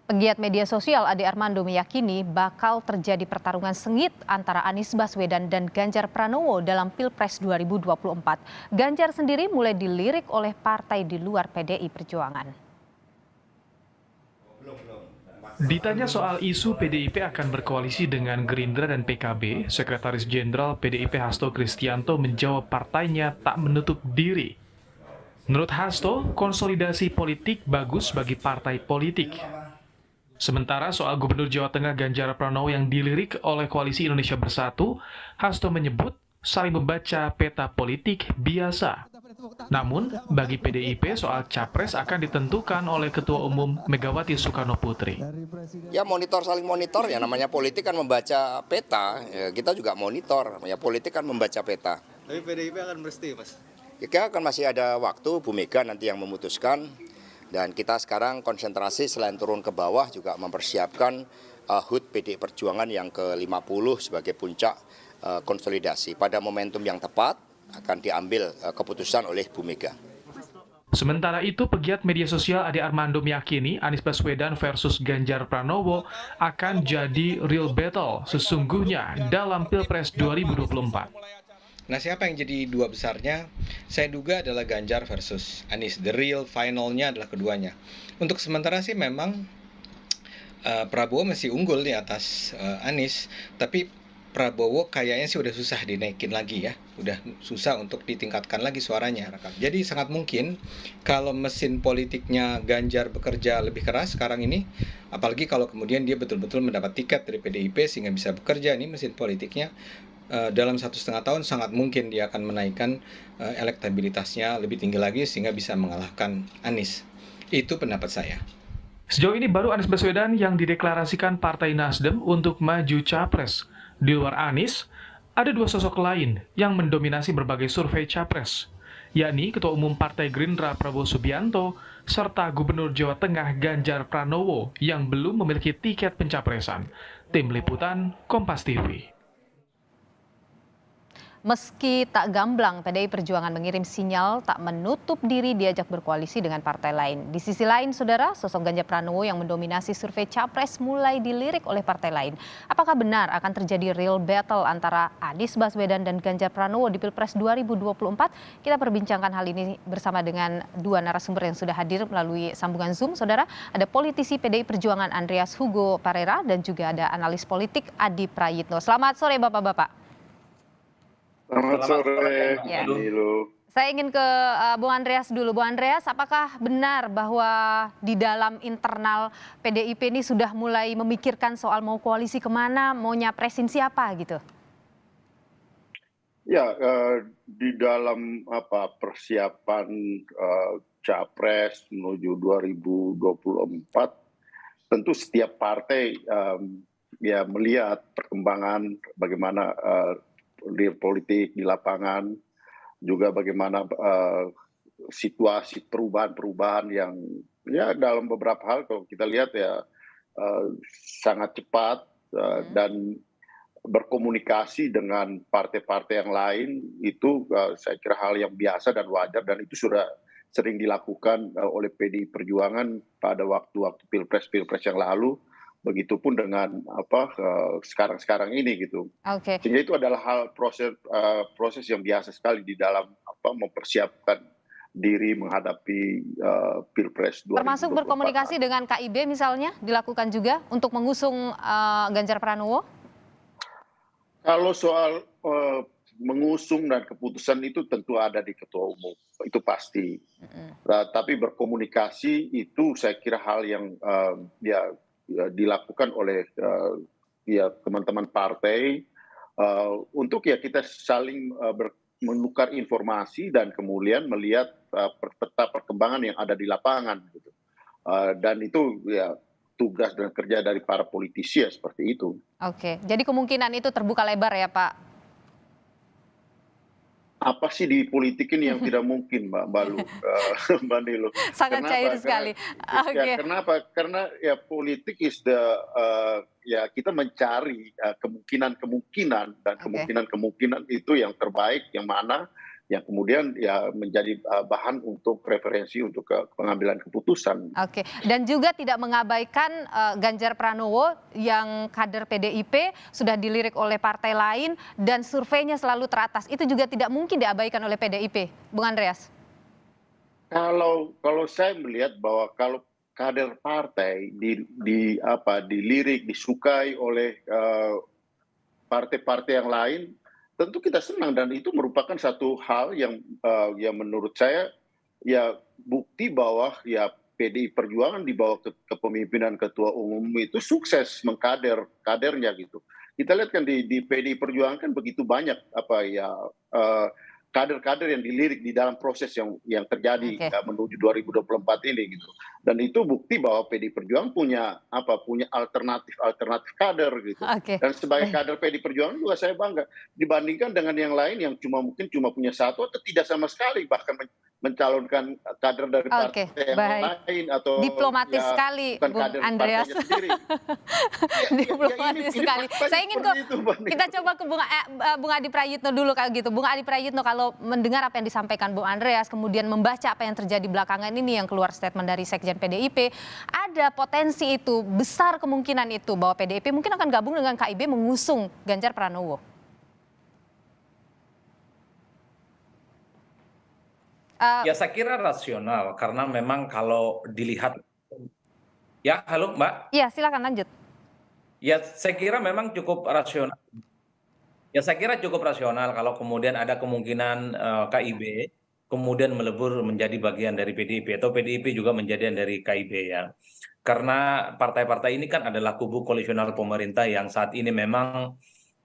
Pegiat media sosial Ade Armando meyakini bakal terjadi pertarungan sengit antara Anies Baswedan dan Ganjar Pranowo dalam Pilpres 2024. Ganjar sendiri mulai dilirik oleh partai di luar PDI Perjuangan. Ditanya soal isu PDIP akan berkoalisi dengan Gerindra dan PKB, Sekretaris Jenderal PDIP Hasto Kristianto menjawab partainya tak menutup diri. Menurut Hasto, konsolidasi politik bagus bagi partai politik. Sementara soal Gubernur Jawa Tengah Ganjar Pranowo yang dilirik oleh Koalisi Indonesia Bersatu, Hasto menyebut saling membaca peta politik biasa. Namun, bagi PDIP soal capres akan ditentukan oleh Ketua Umum Megawati Soekarno Putri. Ya saling monitor ya, namanya politik kan membaca peta, ya, kita juga monitor, ya politik kan membaca peta. Tapi PDIP akan merestui, Mas? Ya kan masih ada waktu, Bu Mega nanti yang memutuskan. Dan kita sekarang konsentrasi selain turun ke bawah juga mempersiapkan HUT PDI Perjuangan yang ke-50 sebagai puncak konsolidasi. Pada momentum yang tepat akan diambil keputusan oleh Bu Mega. Sementara itu, pegiat media sosial Ade Armando meyakini Anies Baswedan versus Ganjar Pranowo akan jadi real battle sesungguhnya dalam Pilpres 2024. Nah, siapa yang jadi dua besarnya? Saya duga adalah Ganjar versus Anies. The real finalnya adalah keduanya. Untuk sementara sih memang Prabowo masih unggul di atas Anies, tapi Prabowo kayaknya sih udah susah dinaikin lagi ya. Udah susah untuk ditingkatkan lagi suaranya. Jadi sangat mungkin kalau mesin politiknya Ganjar bekerja lebih keras sekarang ini, apalagi kalau kemudian dia betul-betul mendapat tiket dari PDIP sehingga bisa bekerja, ini mesin politiknya dalam 1,5 tahun sangat mungkin dia akan menaikkan elektabilitasnya lebih tinggi lagi sehingga bisa mengalahkan Anies. Itu pendapat saya. Sejauh ini baru Anies Baswedan yang dideklarasikan Partai Nasdem untuk maju capres. Di luar Anies, ada dua sosok lain yang mendominasi berbagai survei capres, yakni Ketua Umum Partai Gerindra Prabowo Subianto serta Gubernur Jawa Tengah Ganjar Pranowo yang belum memiliki tiket pencapresan. Tim Liputan Kompas TV. Meski tak gamblang, PDI Perjuangan mengirim sinyal tak menutup diri diajak berkoalisi dengan partai lain. Di sisi lain, saudara, sosok Ganjar Pranowo yang mendominasi survei capres mulai dilirik oleh partai lain. Apakah benar akan terjadi real battle antara Anies Baswedan dan Ganjar Pranowo di Pilpres 2024? Kita perbincangkan hal ini bersama dengan dua narasumber yang sudah hadir melalui sambungan Zoom, saudara. Ada politisi PDI Perjuangan Andreas Hugo Parera dan juga ada analis politik Adi Prayitno. Selamat sore, Bapak-Bapak. Selamat sore, Ya. Danilo. Saya ingin ke Bung Andreas dulu. Bung Andreas, apakah benar bahwa di dalam internal PDIP ini sudah mulai memikirkan soal mau koalisi kemana, mau nyapresin siapa gitu? Ya, di dalam persiapan capres menuju 2024, tentu setiap partai ya melihat perkembangan bagaimana real politik di lapangan, juga bagaimana situasi perubahan-perubahan yang ya dalam beberapa hal kalau kita lihat ya sangat cepat dan berkomunikasi dengan partai-partai yang lain itu saya kira hal yang biasa dan wajar, dan itu sudah sering dilakukan oleh PDI Perjuangan pada waktu-waktu pilpres yang lalu. Begitupun dengan sekarang ini gitu. Oke. Sehingga itu adalah proses yang biasa sekali di dalam mempersiapkan diri menghadapi Pilpres 2024. Termasuk berkomunikasi dengan KIB misalnya dilakukan juga untuk mengusung Ganjar Pranowo? Kalau soal mengusung dan keputusan itu tentu ada di Ketua Umum, itu pasti. Tapi berkomunikasi itu saya kira hal yang dilakukan oleh teman-teman partai untuk ya kita saling menukar informasi dan kemudian melihat peta perkembangan yang ada di lapangan gitu. Dan itu ya tugas dan kerja dari para politisi ya seperti itu. Oke, jadi kemungkinan itu terbuka lebar ya Pak? Apa sih di politik ini yang tidak mungkin, Mbak Nilo? Sangat cair sekali. Ya, kenapa? Karena ya politik ya kita mencari kemungkinan-kemungkinan dan kemungkinan-kemungkinan itu yang terbaik, yang mana yang kemudian ya menjadi bahan untuk referensi untuk pengambilan keputusan. Oke, dan juga tidak mengabaikan Ganjar Pranowo yang kader PDIP sudah dilirik oleh partai lain dan surveinya selalu teratas. Itu juga tidak mungkin diabaikan oleh PDIP, Bung Andreas. Kalau saya melihat bahwa kalau kader partai dilirik, disukai oleh partai-partai yang lain, tentu kita senang dan itu merupakan satu hal yang menurut saya ya bukti bahwa ya PDI Perjuangan di bawah kepemimpinan Ketua Umum itu sukses kadernya gitu. Kita lihat kan di PDI Perjuangan kan begitu banyak kader-kader yang dilirik di dalam proses yang terjadi menuju 2024 ini gitu. Dan itu bukti bahwa PDI Perjuangan punya alternatif kader gitu. Dan sebagai kader PDI Perjuangan juga saya bangga dibandingkan dengan yang lain yang mungkin cuma punya satu atau tidak sama sekali bahkan mencalonkan kader dari partai yang lain atau diplomatis sekali Bung Andreas. Diplomatis sekali. Saya ingin kita coba ke Bung Adi Prayitno dulu kayak gitu. Bung Adi Prayitno, kalau mendengar apa yang disampaikan Bung Andreas, kemudian membaca apa yang terjadi belakangan ini yang keluar statement dari Sekjen PDIP, ada potensi itu, besar kemungkinan itu bahwa PDIP mungkin akan gabung dengan KIB mengusung Ganjar Pranowo. Ya saya kira rasional karena memang kalau dilihat, ya halo Mbak. Iya silakan lanjut. Ya saya kira memang cukup rasional. Ya saya kira cukup rasional kalau kemudian ada kemungkinan KIB kemudian melebur menjadi bagian dari PDIP atau PDIP juga menjadi dari KIB ya. Karena partai-partai ini kan adalah kubu koalisional pemerintah yang saat ini memang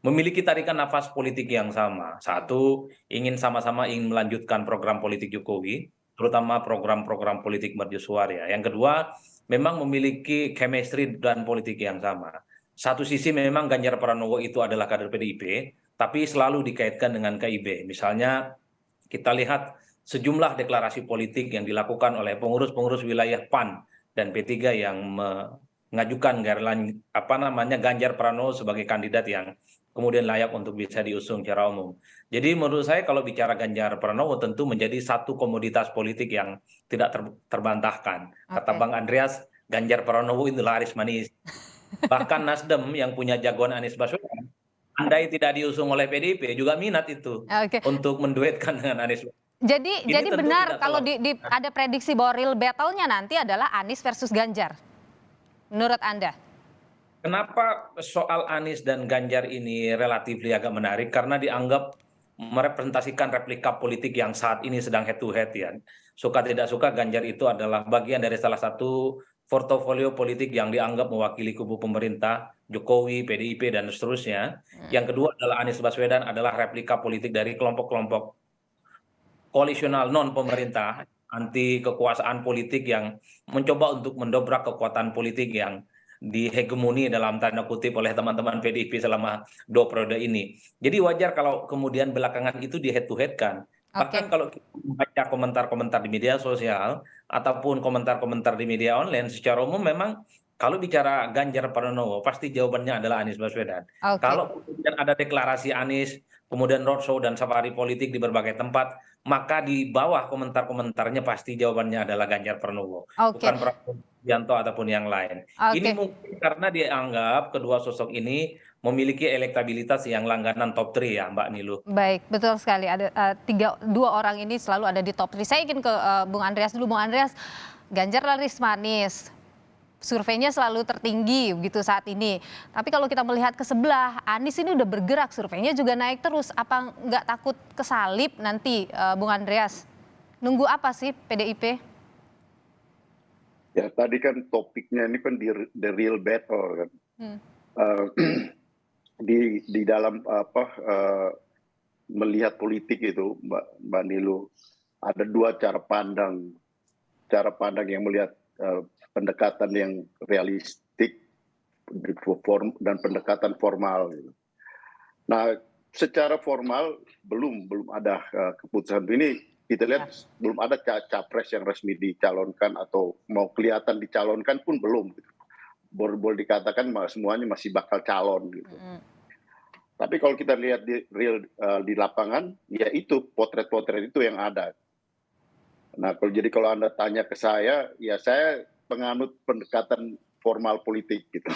memiliki tarikan nafas politik yang sama. Satu, sama-sama ingin melanjutkan program politik Jokowi, terutama program-program politik mercusuar ya. Yang kedua, memang memiliki chemistry dan politik yang sama. Satu sisi memang Ganjar Pranowo itu adalah kader PDIP, tapi selalu dikaitkan dengan KIB. Misalnya kita lihat sejumlah deklarasi politik yang dilakukan oleh pengurus-pengurus wilayah PAN dan P3 yang mengajukan Ganjar Pranowo sebagai kandidat yang kemudian layak untuk bisa diusung secara umum. Jadi menurut saya kalau bicara Ganjar Pranowo tentu menjadi satu komoditas politik yang tidak terbantahkan. Kata Bang Andreas, Ganjar Pranowo itu laris manis. Bahkan Nasdem yang punya jagoan Anies Baswedan, andai tidak diusung oleh PDIP juga minat itu untuk menduetkan dengan Anies. Jadi benar kalau ada prediksi bahwa real battle-nya nanti adalah Anies versus Ganjar. Menurut Anda? Kenapa soal Anies dan Ganjar ini relatif agak menarik? Karena dianggap merepresentasikan replika politik yang saat ini sedang head to head ya. Suka tidak suka Ganjar itu adalah bagian dari salah satu portofolio politik yang dianggap mewakili kubu pemerintah, Jokowi, PDIP, dan seterusnya. Yang kedua adalah Anies Baswedan adalah replika politik dari kelompok-kelompok koalisional non pemerintah, anti kekuasaan politik yang mencoba untuk mendobrak kekuatan politik yang dihegemoni dalam tanda kutip oleh teman-teman PDIP selama 2 periode ini. Jadi wajar kalau kemudian belakangan itu di head to head kan. Bahkan kalau kita membaca komentar-komentar di media sosial ataupun komentar-komentar di media online secara umum memang kalau bicara Ganjar Pranowo pasti jawabannya adalah Anies Baswedan. Kalau kemudian ada deklarasi Anies, kemudian roadshow dan safari politik di berbagai tempat, maka di bawah komentar-komentarnya pasti jawabannya adalah Ganjar Pranowo, bukan Prabowo Subianto ataupun yang lain. Ini mungkin karena dianggap kedua sosok ini memiliki elektabilitas yang langganan top 3 ya Mbak Nilu. Baik, betul sekali. Ada dua orang ini selalu ada di top 3. Saya ingin ke Bung Andreas dulu. Bung Andreas, Ganjar laris manis, surveinya selalu tertinggi begitu saat ini. Tapi kalau kita melihat ke sebelah, Anies ini udah bergerak, surveinya juga naik terus. Apa nggak takut kesalip nanti, Bung Andreas? Nunggu apa sih PDIP? Ya tadi kan topiknya ini kan the real battle kan. Di dalam melihat politik itu Mbak Nilu ada 2 cara pandang yang melihat pendekatan yang realistik dan pendekatan formal. Nah, secara formal belum ada keputusan ini. Kita lihat belum ada capres yang resmi dicalonkan atau mau kelihatan dicalonkan pun belum. Boleh dikatakan semuanya masih bakal calon gitu. Tapi kalau kita lihat di real di lapangan, ya itu potret-potret itu yang ada. Nah, kalau Anda tanya ke saya, ya saya penganut pendekatan formal politik gitu.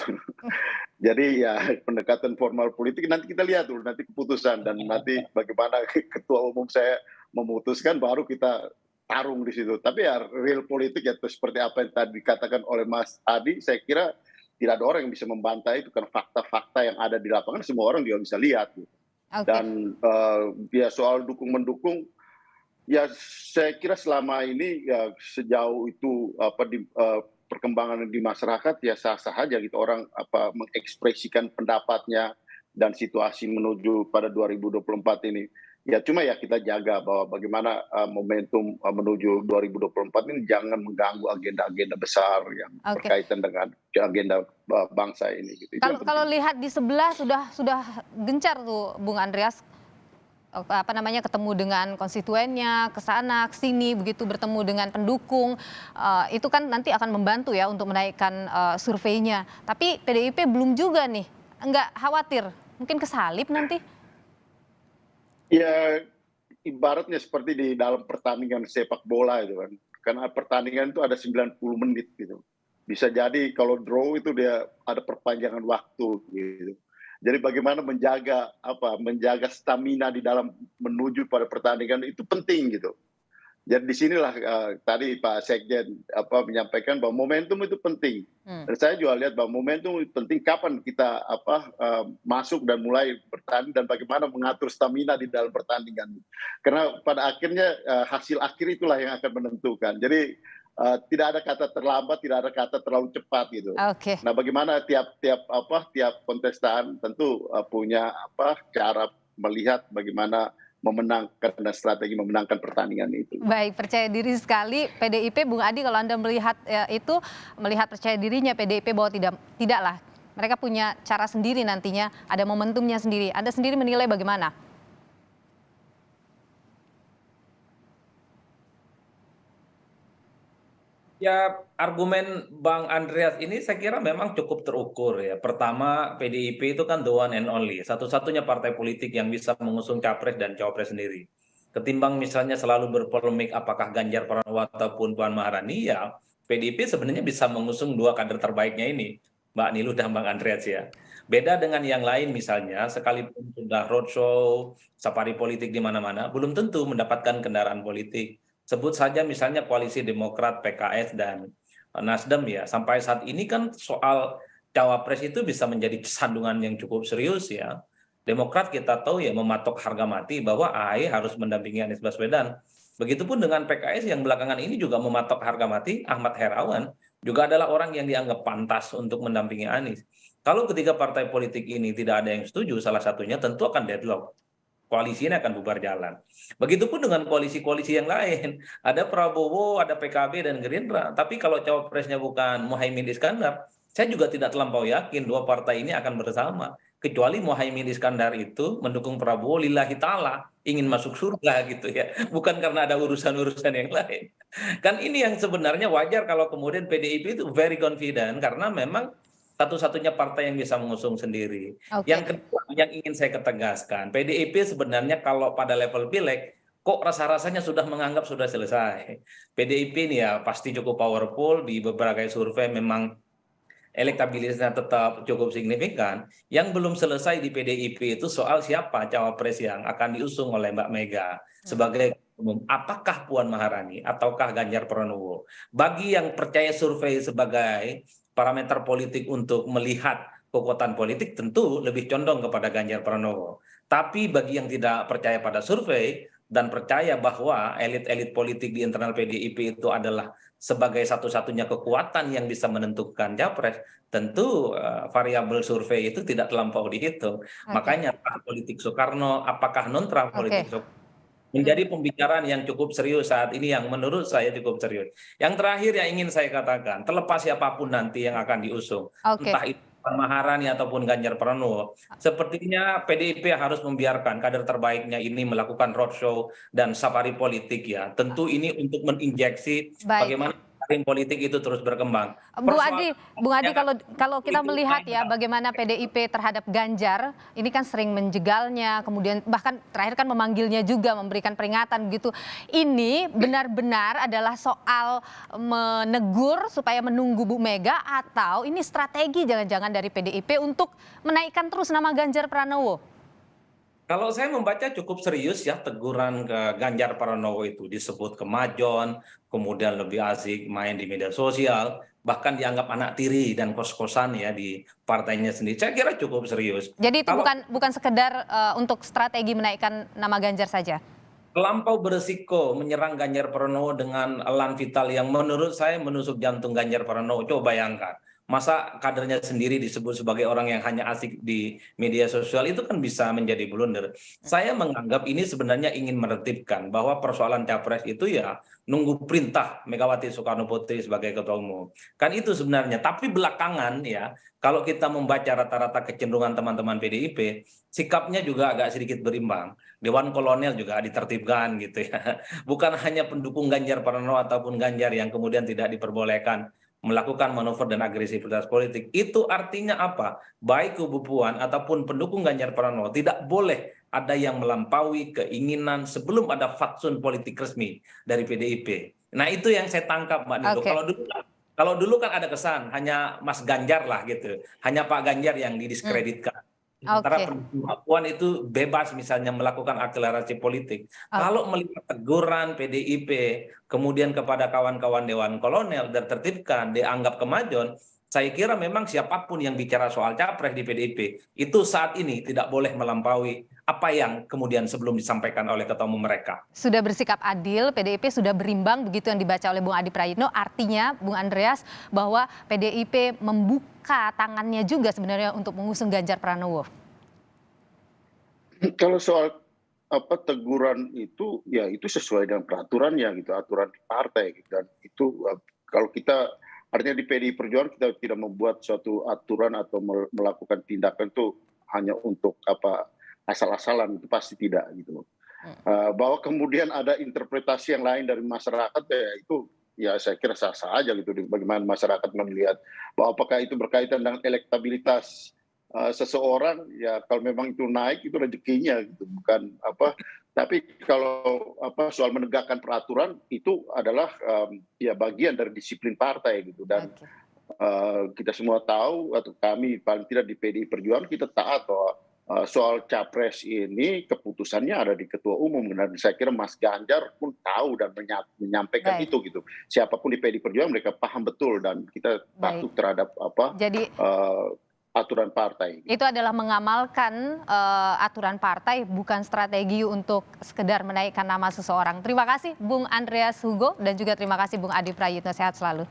Jadi ya pendekatan formal politik nanti kita lihat dulu nanti keputusan dan nanti bagaimana ketua umum saya memutuskan baru kita tarung di situ. Tapi ya real politik ya seperti apa yang tadi dikatakan oleh Mas Adi, saya kira tidak ada orang yang bisa membantah itu karena fakta-fakta yang ada di lapangan semua orang juga bisa lihat. Gitu. Oke. Dan ya soal dukung-mendukung, ya saya kira selama ini ya sejauh itu perkembangan di masyarakat ya sah-sah aja gitu orang mengekspresikan pendapatnya dan situasi menuju pada 2024 ini. Ya cuma ya kita jaga bahwa bagaimana momentum menuju 2024 ini jangan mengganggu agenda-agenda besar yang berkaitan dengan agenda bangsa ini. Gitu. Kalau lihat di sebelah sudah gencar tuh Bung Andreas ketemu dengan konstituennya, ke sana, ke sini, begitu bertemu dengan pendukung, itu kan nanti akan membantu ya untuk menaikkan surveinya. Tapi PDIP belum juga nih, nggak khawatir, mungkin kesalip nanti? Ya ibaratnya seperti di dalam pertandingan sepak bola itu kan, karena pertandingan itu ada 90 menit gitu. Bisa jadi kalau draw itu dia ada perpanjangan waktu gitu. Jadi bagaimana menjaga stamina di dalam menuju pada pertandingan itu penting gitu. Jadi disinilah tadi Pak Sekjen menyampaikan bahwa momentum itu penting. Dan saya juga lihat bahwa momentum itu penting kapan kita masuk dan mulai bertanding dan bagaimana mengatur stamina di dalam pertandingan. Karena pada akhirnya hasil akhir itulah yang akan menentukan. Jadi tidak ada kata terlambat, tidak ada kata terlalu cepat gitu. Oke. Nah, bagaimana tiap kontestan tentu punya cara melihat bagaimana memenangkan dan strategi memenangkan pertandingan itu. Baik, percaya diri sekali PDIP, Bung Adi, kalau Anda melihat melihat percaya dirinya PDIP bahwa tidaklah. Mereka punya cara sendiri nantinya, ada momentumnya sendiri. Anda sendiri menilai bagaimana? Ya, argumen Bang Andreas ini saya kira memang cukup terukur ya. Pertama, PDIP itu kan the one and only, satu-satunya partai politik yang bisa mengusung capres dan cawapres sendiri. Ketimbang misalnya selalu berpolemik apakah Ganjar Pranowo ataupun Puan Maharani, ya PDIP sebenarnya bisa mengusung dua kader terbaiknya ini, Mbak Niluh dan Bang Andreas ya. Beda dengan yang lain misalnya, sekalipun sudah roadshow, safari politik di mana-mana, belum tentu mendapatkan kendaraan politik. Sebut saja misalnya koalisi Demokrat, PKS, dan Nasdem ya. Sampai saat ini kan soal cawapres itu bisa menjadi sandungan yang cukup serius ya. Demokrat kita tahu ya mematok harga mati bahwa AHY harus mendampingi Anies Baswedan. Begitupun dengan PKS yang belakangan ini juga mematok harga mati Ahmad Herawan. Juga adalah orang yang dianggap pantas untuk mendampingi Anies. Kalau ketiga partai politik ini tidak ada yang setuju, salah satunya tentu akan deadlock. Koalisi ini akan bubar jalan. Begitupun dengan koalisi-koalisi yang lain. Ada Prabowo, ada PKB, dan Gerindra. Tapi kalau cawapresnya bukan Muhaimin Iskandar, saya juga tidak terlampau yakin dua partai ini akan bersama. Kecuali Muhaimin Iskandar itu mendukung Prabowo lillahi ta'ala, ingin masuk surga gitu ya. Bukan karena ada urusan-urusan yang lain. Kan ini yang sebenarnya wajar kalau kemudian PDIP itu very confident, karena memang satu-satunya partai yang bisa mengusung sendiri. Yang kedua yang ingin saya ketegaskan, PDIP sebenarnya kalau pada level pileg, kok rasa-rasanya sudah menganggap sudah selesai. PDIP ini ya pasti cukup powerful, di beberapa survei memang elektabilitasnya tetap cukup signifikan. Yang belum selesai di PDIP itu soal siapa cawapres yang akan diusung oleh Mbak Mega sebagai umum. Apakah Puan Maharani ataukah Ganjar Pranowo? Bagi yang percaya survei sebagai parameter politik untuk melihat kekuatan politik tentu lebih condong kepada Ganjar Pranowo. Tapi bagi yang tidak percaya pada survei dan percaya bahwa elit-elit politik di internal PDIP itu adalah sebagai satu-satunya kekuatan yang bisa menentukan capres, tentu variabel survei itu tidak terlampau dihitung. Makanya politik Soekarno, apakah non politik Soekarno, menjadi pembicaraan yang cukup serius saat ini, yang menurut saya cukup serius. Yang terakhir yang ingin saya katakan, terlepas siapapun nanti yang akan diusung, entah itu Puan Maharani ataupun Ganjar Pranowo, sepertinya PDIP harus membiarkan kader terbaiknya ini melakukan roadshow dan safari politik ya. Tentu ini untuk menginjeksi bagaimana daring politik itu terus berkembang. Bu Adi, Yang kalau kita itu melihat ya panjang. bagaimana PDIP terhadap Ganjar, ini kan sering menjegalnya, kemudian bahkan terakhir kan memanggilnya juga, memberikan peringatan begitu. Ini benar-benar adalah soal menegur supaya menunggu Bu Mega atau ini strategi jangan-jangan dari PDIP untuk menaikkan terus nama Ganjar Pranowo? Kalau saya membaca cukup serius ya teguran ke Ganjar Pranowo itu disebut kemajon, kemudian lebih asik main di media sosial, bahkan dianggap anak tiri dan kos-kosan ya di partainya sendiri. Saya kira cukup serius. Jadi itu Kalau bukan sekedar untuk strategi menaikkan nama Ganjar saja. terlampau beresiko menyerang Ganjar Pranowo dengan elan vital yang menurut saya menusuk jantung Ganjar Pranowo. Coba bayangkan, masa kadernya sendiri disebut sebagai orang yang hanya asik di media sosial itu kan bisa menjadi blunder. Saya menganggap ini sebenarnya ingin menertibkan bahwa persoalan capres itu ya nunggu perintah Megawati Soekarno Putri sebagai ketua umum. Kan itu sebenarnya. Tapi belakangan ya, kalau kita membaca rata-rata kecenderungan teman-teman PDIP, sikapnya juga agak sedikit berimbang. Dewan Kolonel juga ditertibkan gitu ya. Bukan hanya pendukung Ganjar Pranowo ataupun Ganjar yang kemudian tidak diperbolehkan melakukan manuver dan agresivitas politik. Itu artinya apa? Baik kubu Puan ataupun pendukung Ganjar Pranowo tidak boleh ada yang melampaui keinginan sebelum ada fatsun politik resmi dari PDIP. Nah itu yang saya tangkap Mbak Nido. Oke. Kalau dulu kan ada kesan hanya Mas Ganjar lah gitu, hanya Pak Ganjar yang didiskreditkan. Sementara Oke. pendukung Mbak Puan itu bebas misalnya melakukan akselerasi politik. Kalau melihat teguran PDIP, kemudian kepada kawan-kawan Dewan Kolonel dan tertibkan, dianggap kemajon, saya kira memang siapapun yang bicara soal capres di PDIP, itu saat ini tidak boleh melampaui apa yang kemudian sebelum disampaikan oleh ketua umum mereka. Sudah bersikap adil, PDIP sudah berimbang begitu yang dibaca oleh Bung Adi Prayitno. Artinya Bung Andreas bahwa PDIP membuka tangannya juga sebenarnya untuk mengusung Ganjar Pranowo. Kalau soal teguran itu ya itu sesuai dengan peraturannya gitu, aturan di partai gitu. Dan itu kalau kita artinya di PDI Perjuangan kita tidak membuat suatu aturan atau melakukan tindakan itu hanya untuk asal-asalan, itu pasti tidak gitu. Bahwa kemudian ada interpretasi yang lain dari masyarakat ya itu ya saya kira sah-sah aja gitu, bagaimana masyarakat melihat bahwa apakah itu berkaitan dengan elektabilitas seseorang, ya kalau memang itu naik itu rezekinya gitu, bukan tapi kalau soal menegakkan peraturan itu adalah ya bagian dari disiplin partai gitu. Dan kita semua tahu atau kami paling tidak di PDI Perjuangan kita taat bahwa soal capres ini keputusannya ada di ketua umum, dan saya kira Mas Ganjar pun tahu dan menyampaikan itu gitu. Siapapun di PDI Perjuangan mereka paham betul dan kita patuh terhadap Jadi aturan partai. itu adalah mengamalkan aturan partai, bukan strategi untuk sekedar menaikkan nama seseorang. Terima kasih Bung Andreas Hugo dan juga terima kasih Bung Adi Prayitno. Sehat selalu.